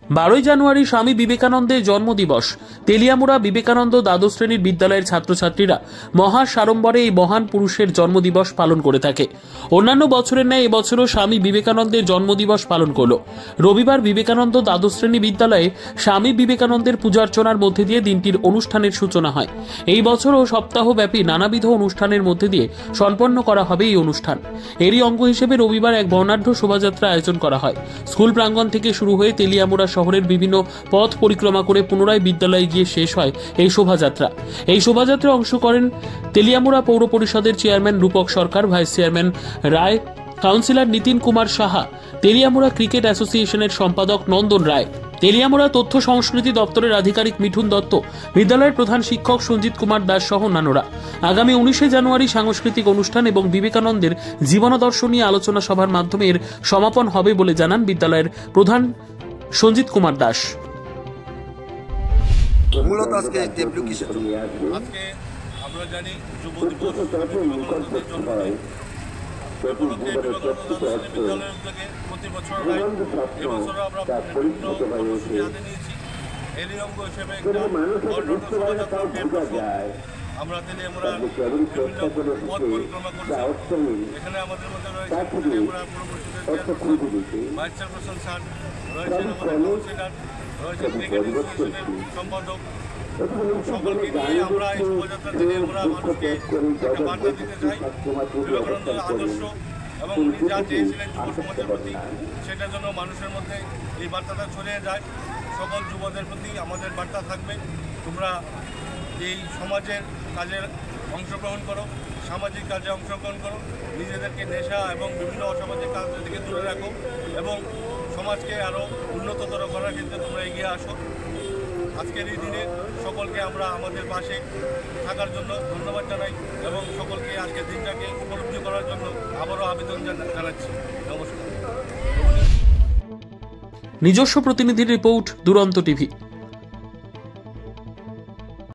12 জানুয়ারি স্বামী বিবেকানন্দের জন্মদিবস। তেলিয়ামুড়া বিবেকানন্দ দ্বাদশ শ্রেণীর বিদ্যালয়ের ছাত্রছাত্রীরা মহা সাড়ম্বরে এই মহান পুরুষের জন্মদিবস পালন করে থাকে। অন্যান্য বছরের ন্যায় এবছরও স্বামী বিবেকানন্দের জন্মদিবস পালন করল। রবিবার বিবেকানন্দ দ্বাদশ শ্রেণী বিদ্যালয়ে স্বামী বিবেকানন্দের পূজার্চনার মধ্যে দিয়ে দিনটির অনুষ্ঠানের সূচনা হয়। এই বছরও সপ্তাহব্যাপী নানাবিধ অনুষ্ঠানের মধ্যে দিয়ে সম্পন্ন করা হবে এই অনুষ্ঠান। এরই অঙ্গ হিসেবে রবিবার এক বর্ণাঢ্য শোভাযাত্রা আয়োজন করা হয়। স্কুল প্রাঙ্গণ থেকে শুরু হয়ে তেলিয়ামুড়া শহরের বিভিন্ন পথ পরিক্রমা করে পুনরায় বিদ্যালয়ে গিয়ে শেষ হয় এই শোভাযাত্রা। এই শোভাযাত্রায় অংশ করেন তেলিয়ামুড়া পৌর পরিষদের চেয়ারম্যান রূপক সরকার, ভাইস চেয়ারম্যান রায়, কাউন্সিলর নীতিন কুমার সাহা, তেলিয়ামুড়া ক্রিকেট অ্যাসোসিয়েশনের সম্পাদক নন্দন রায়, তেলিয়ামুড়া তথ্য সংস্কৃতি দপ্তরের আধিকারিক মিঠুন দত্ত, বিদ্যালয়ের প্রধান শিক্ষক সঞ্জিত কুমার দাস সহ অন্যান্যরা। আগামী 19 জানুয়ারি সাংস্কৃতিক অনুষ্ঠান এবং বিবেকানন্দের জীবনাদর্শ নিয়ে আলোচনা সভার মাধ্যমে এর সমাপন হবে বলে জানান বিদ্যালয়ের প্রধান সঞ্জিত কুমার দাস। মূলত আজকে স্টেপলু কিসের জন্য? আজকে আমরা জানি যুব দিবস বিবেকানন্দের জন্মদিন উপলক্ষে বিবেকানন্দ বিদ্যালয়ের উদ্যোগে প্রতি বছর হয়। এবছরও আমরা বিভিন্ন কর্মসূচি হাতে নিয়েছি। এরই অঙ্গ হিসেবে একটা বর্ণাঢ্য শোভাযাত্রা আমরা তেলিয়ামুড়া বিভিন্ন পথ পরিক্রমা করছি। এখানে আমাদের মধ্যে রয়েছে তেলিয়ামুড়া পৌর পরিষদের ভাইস চেয়ারপারসন স্যার, রয়েছেন আমাদের কাউন্সিলর, রয়েছেন ক্রিকেট অ্যাসোসিয়েশনের সম্পাদক। সকলকে নিয়ে আমরা এই শোভাযাত্রা থেকে আমরা মানুষকে একটা বার্তা দিতে চাই। বিবেকানন্দের আদর্শ এবং উনি যা চেয়েছিলেন যুব সমাজের প্রতি, সেটার জন্য মানুষের মধ্যে এই বার্তাটা ছড়িয়ে যায়। সকল যুবদের প্রতি আমাদের বার্তা থাকবে, তোমরা এই সমাজের কাজে অংশগ্রহণ করো, সামাজিক কাজে অংশগ্রহণ করো, নিজেদেরকে নেশা এবং বিভিন্ন অসামাজিক কাজ থেকে দূরে রাখো এবং সমাজকে আরও উন্নততর করার ক্ষেত্রে তোমরা এগিয়ে আসো। আজকের এই দিনে সকলকে আমরা আমাদের পাশে থাকার জন্য ধন্যবাদ জানাই এবং সকলকে আজকের দিনটাকে উপলব্ধি করার জন্য আবারও আবেদন জানাচ্ছি। নমস্কার। নিজস্ব প্রতিনিধির রিপোর্ট, দুরন্ত টিভি।